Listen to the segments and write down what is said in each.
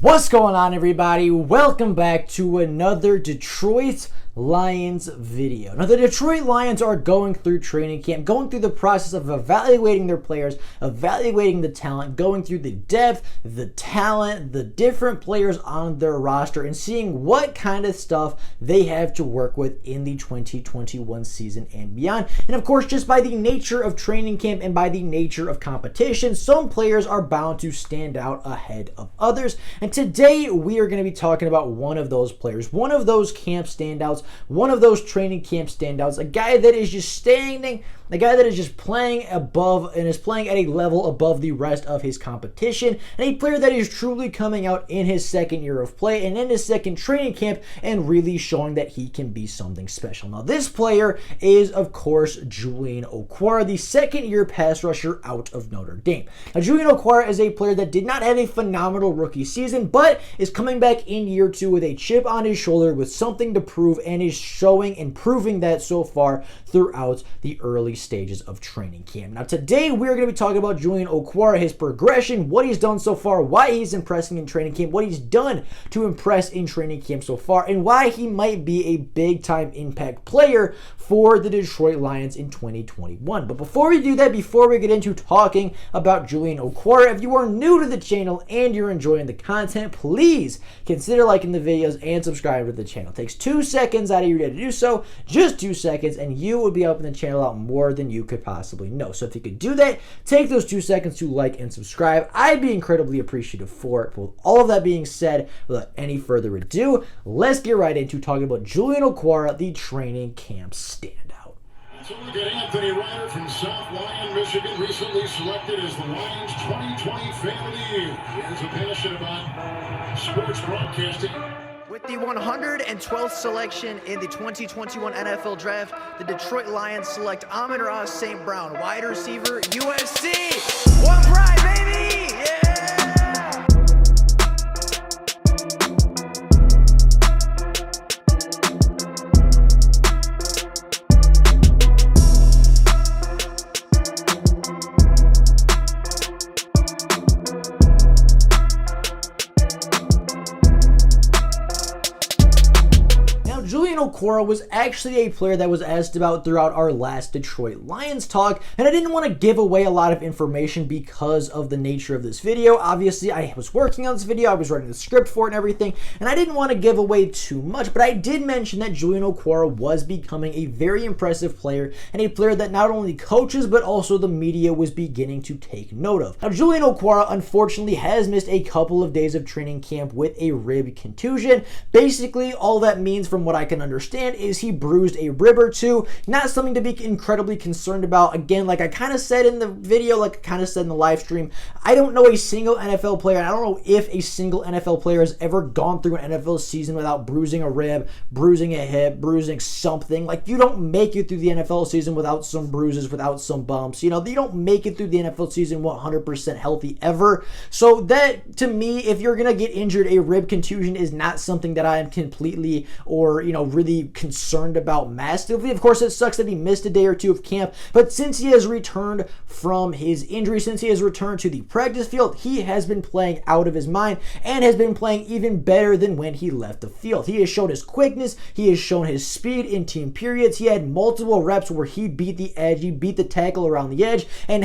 What's going on, everybody? Welcome back to another Detroit Lions video. Now, the Detroit Lions are going through training camp, going through the process of evaluating their players, evaluating the talent, going through the depth, the talent, the different players on their roster, and seeing what kind of stuff they have to work with in the 2021 season and beyond. And of course, just by the nature of training camp and by the nature of competition, some players are bound to stand out ahead of others. And today we are going to be talking about one of those players, one of those camp standouts, one of those training camp standouts, a guy that is just standing, the guy that is just playing above and is playing at a level above the rest of his competition, and a player that is truly coming out in his second year of play and in his second training camp and really showing that he can be something special. Now, this player is, of course, Julian Okwara, the second-year pass rusher out of Notre Dame. Now, Julian Okwara is a player that did not have a phenomenal rookie season, but is coming back in year two with a chip on his shoulder with something to prove, and is showing and proving that so far throughout the early stages of training camp. Now, today we're going to be talking about Julian Okwara, his progression, what he's done so far, why he's impressing in training camp, what he's done to impress in training camp so far, and why he might be a big-time impact player for the Detroit Lions in 2021. But before we do that, before we get into talking about Julian Okwara, if you are new to the channel and you're enjoying the content, please consider liking the videos and subscribing to the channel. It takes 2 seconds out of your day to do so, just 2 seconds, and you will be helping the channel out more than you could possibly know. So if you could do that, take those 2 seconds to like and subscribe. I'd be incredibly appreciative for it. But with all of that being said, without any further ado, let's get right into talking about Julian Okwara, the training camp standout. So look at Anthony Ryder from South Lyon, Michigan, recently selected as the Lions 2020 Fan of the Year. He has a passion about sports broadcasting. With the 112th selection in the 2021 NFL Draft, the Detroit Lions select Amon-Ra St. Brown, wide receiver, USC. One pride, baby! Yeah! Julian Okwara was actually a player that was asked about throughout our last Detroit Lions talk, and I didn't want to give away a lot of information because of the nature of this video. Obviously, I was working on this video, I was writing the script for it and everything, and I didn't want to give away too much, but I did mention that Julian Okwara was becoming a very impressive player, and a player that not only coaches, but also the media was beginning to take note of. Now, Julian Okwara, unfortunately, has missed a couple of days of training camp with a rib contusion. Basically, all that means, from what I can understand, is he bruised a rib or two. Not something to be incredibly concerned about. Again, like I kind of said in the video, like I kind of said in the live stream, I don't know a single NFL player, and I don't know if a single NFL player has ever gone through an NFL season without bruising a rib, bruising a hip, bruising something. Like, you don't make it through the NFL season without some bruises, without some bumps. You know, you don't make it through the NFL season 100% healthy ever. So that, to me, if you're going to get injured, a rib contusion is not something that I am completely or, you know, really concerned about massively. Of course, it sucks that he missed a day or two of camp, but since he has returned from his injury, since he has returned to the practice field, he has been playing out of his mind and has been playing even better than when he left the field. He has shown his quickness, he has shown his speed in team periods. He had multiple reps where he beat the edge, he beat the tackle around the edge, and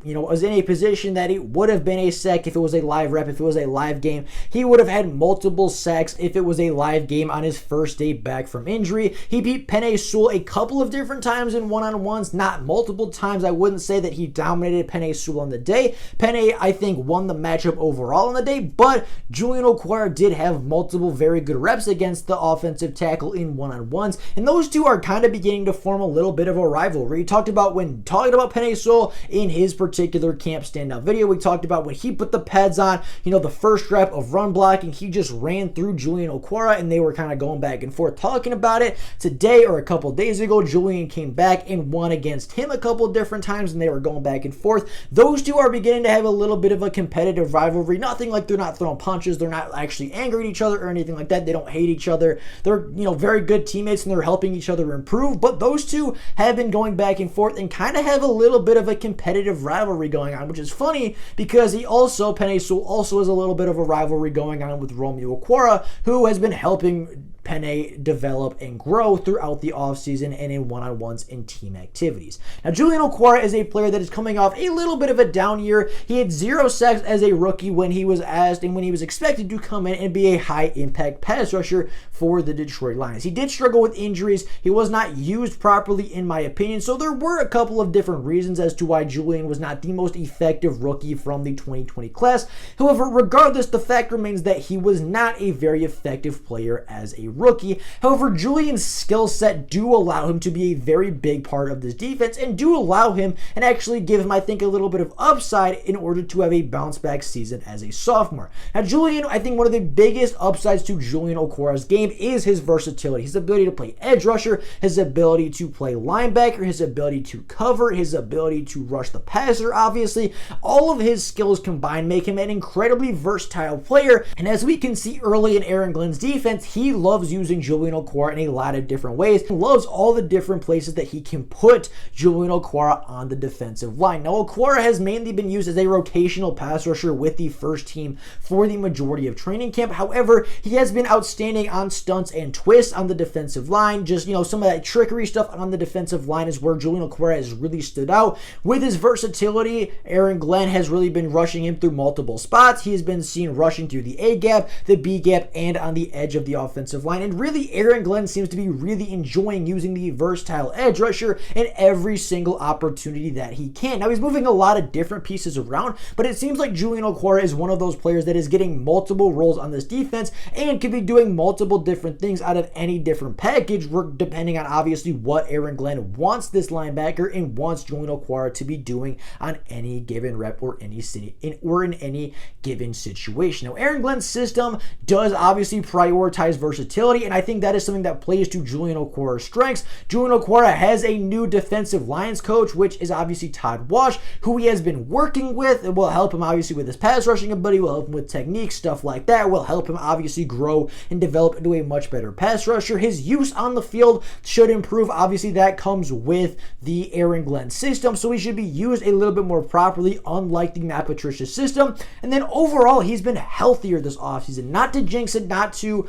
was in a position that it would have been a sack if it was a live rep, if it was a live game. He would have had multiple sacks if it was a live game on his first day back from injury. He beat Penei Sewell a couple of different times in one-on-ones, not multiple times. I wouldn't say that he dominated Penei Sewell on the day. Penei, I think, won the matchup overall on the day, but Julian Okwara did have multiple very good reps against the offensive tackle in one-on-ones, and those two are kind of beginning to form a little bit of a rivalry. We talked about when talking about Penei Sewell in his particular camp standout video, we talked about when he put the pads on, you know, the first rep of run blocking, he just ran through Julian Okwara, and they were kind of going back and forth. worth talking about it. Today or a couple days ago, Julian came back and won against him a couple different times, and they were going back and forth. Those two are beginning to have a little bit of a competitive rivalry. Nothing like they're not throwing punches, they're not actually angry at each other or anything like that. They don't hate each other. They're, very good teammates and they're helping each other improve. But those two have been going back and forth and kind of have a little bit of a competitive rivalry going on, which is funny because Penei Sewell also has a little bit of a rivalry going on with Romeo Okwara, who has been helping Penei develop and grow throughout the offseason and in one-on-ones and team activities. Now, Julian Okwara is a player that is coming off a little bit of a down year. He had 0 sacks as a rookie when he was asked and when he was expected to come in and be a high-impact pass rusher for the Detroit Lions. He did struggle with injuries. He was not used properly, in my opinion, so there were a couple of different reasons as to why Julian was not the most effective rookie from the 2020 class. However, regardless, the fact remains that he was not a very effective player as a rookie. However, Julian's skill set do allow him to be a very big part of this defense and do allow him and actually give him, I think, a little bit of upside in order to have a bounce back season as a sophomore. Now, Julian, I think one of the biggest upsides to Julian Okwara's game is his versatility, his ability to play edge rusher, his ability to play linebacker, his ability to cover, his ability to rush the passer, obviously. All of his skills combined make him an incredibly versatile player, and as we can see early in Aaron Glenn's defense, he loves using Julian Okwara in a lot of different ways. He loves all the different places that he can put Julian Okwara on the defensive line. Now, Okwara has mainly been used as a rotational pass rusher with the first team for the majority of training camp. However, he has been outstanding on stunts and twists on the defensive line. Just, some of that trickery stuff on the defensive line is where Julian Okwara has really stood out. With his versatility, Aaron Glenn has really been rushing him through multiple spots. He has been seen rushing through the A gap, the B gap, and on the edge of the offensive line. And really, Aaron Glenn seems to be really enjoying using the versatile edge rusher in every single opportunity that he can. Now, he's moving a lot of different pieces around, but it seems like Julian Okwara is one of those players that is getting multiple roles on this defense and could be doing multiple different things out of any different package, depending on obviously what Aaron Glenn wants this linebacker and wants Julian Okwara to be doing on any given rep or in any given situation. Now, Aaron Glenn's system does obviously prioritize versatility, and I think that is something that plays to Julian Okwara's strengths. Julian Okwara has a new defensive lines coach, which is obviously Todd Wash, who he has been working with. It will help him obviously with his pass rushing ability, will help him with technique, stuff like that, will help him obviously grow and develop into a much better pass rusher. His use on the field should improve. Obviously, that comes with the Aaron Glenn system, so he should be used a little bit more properly, unlike the Matt Patricia system. And then overall, he's been healthier this offseason. Not to jinx it, not to,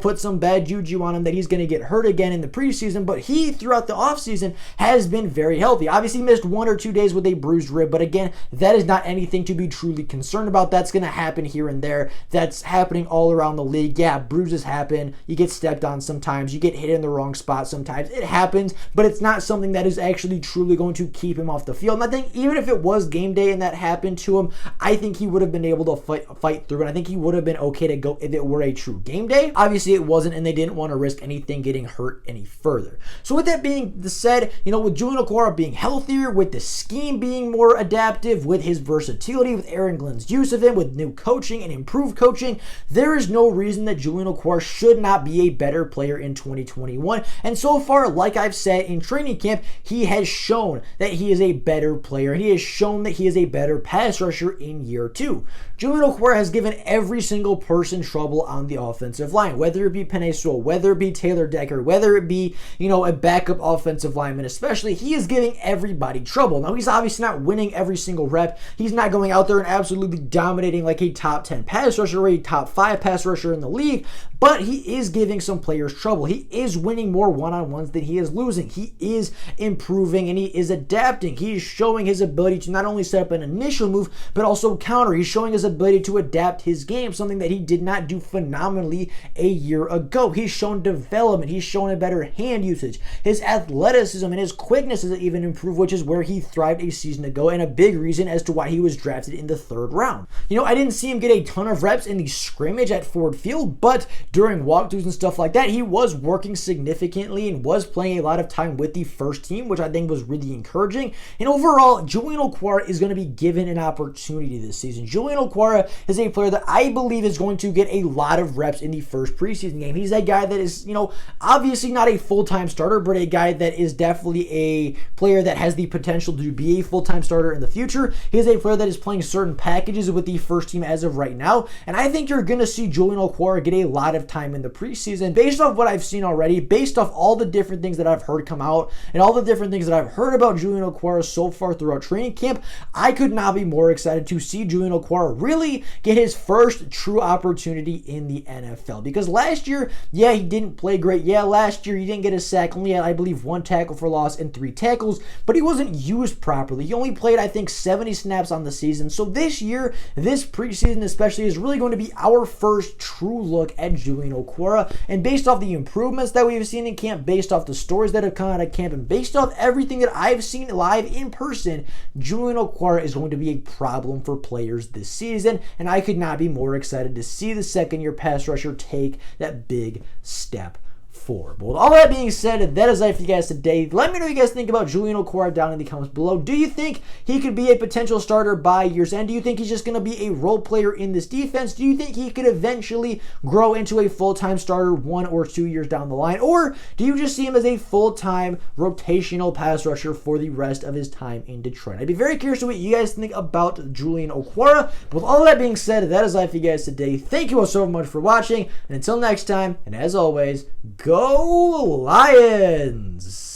put some bad juju on him that he's going to get hurt again in the preseason, but he, throughout the offseason, has been very healthy. Obviously, missed 1 or 2 days with a bruised rib, but again, that is not anything to be truly concerned about. That's going to happen here and there. That's happening all around the league. Yeah, bruises happen. You get stepped on sometimes. You get hit in the wrong spot sometimes. It happens, but it's not something that is actually truly going to keep him off the field. And I think even if it was game day and that happened to him, I think he would have been able to fight through, and I think he would have been okay to go if it were a true game day. Obviously, it wasn't, and they didn't want to risk anything getting hurt any further. So with that being said, with Julian Okwara being healthier, with the scheme being more adaptive, with his versatility, with Aaron Glenn's use of him, with new coaching and improved coaching, there is no reason that Julian Okwara should not be a better player in 2021. And so far, like I've said in training camp, he has shown that he is a better player, and he has shown that he is a better pass rusher in year 2. Julian Okwara has given every single person trouble on the offensive line, whether it be Penei Sewell, whether it be Taylor Decker, whether it be, a backup offensive lineman especially. He is giving everybody trouble. Now, he's obviously not winning every single rep. He's not going out there and absolutely dominating like a top 10 pass rusher or a top 5 pass rusher in the league, but he is giving some players trouble. He is winning more one-on-ones than he is losing. He is improving and he is adapting. He is showing his ability to not only set up an initial move, but also counter. He's showing his ability to adapt his game, something that he did not do phenomenally a year ago. He's shown development. He's shown a better hand usage. His athleticism and his quickness has even improved, which is where he thrived a season ago and a big reason as to why he was drafted in the 3rd round. I didn't see him get a ton of reps in the scrimmage at Ford Field, but during walkthroughs and stuff like that, he was working significantly and was playing a lot of time with the first team, which I think was really encouraging. And overall, Julian Okwara is going to be given an opportunity this season. Julian Okwara is a player that I believe is going to get a lot of reps in the first preseason game. He's a guy guy that is, obviously not a full-time starter, but a guy that is definitely a player that has the potential to be a full-time starter in the future. He is a player that is playing certain packages with the first team as of right now, and I think you're going to see Julian Okwara get a lot of time in the preseason based off what I've seen already, based off all the different things that I've heard come out and all the different things that I've heard about Julian Okwara so far throughout training camp. I could not be more excited to see Julian Okwara really get his first true opportunity in the NFL, because last year, yeah, he didn't play great. Yeah, last year he didn't get a sack, only had, I believe, 1 tackle for loss and 3 tackles, but he wasn't used properly. He only played, I think, 70 snaps on the season. So this year, this preseason especially, is really going to be our first true look at Julian Okwara, and based off the improvements that we've seen in camp, based off the stories that have come out of camp, and based off everything that I've seen live in person, Julian Okwara is going to be a problem for players this season, and I could not be more excited to see the second-year pass rusher take that big step forward. But with all that being said, that is it for you guys today. Let me know what you guys think about Julian Okwara down in the comments below. Do you think he could be a potential starter by year's end? Do you think he's just going to be a role player in this defense? Do you think he could eventually grow into a full-time starter 1 or 2 years down the line? Or do you just see him as a full-time rotational pass rusher for the rest of his time in Detroit? I'd be very curious to what you guys think about Julian Okwara. But with all that being said, that is all for you guys today. Thank you all so much for watching, and until next time, and as always, go Lions!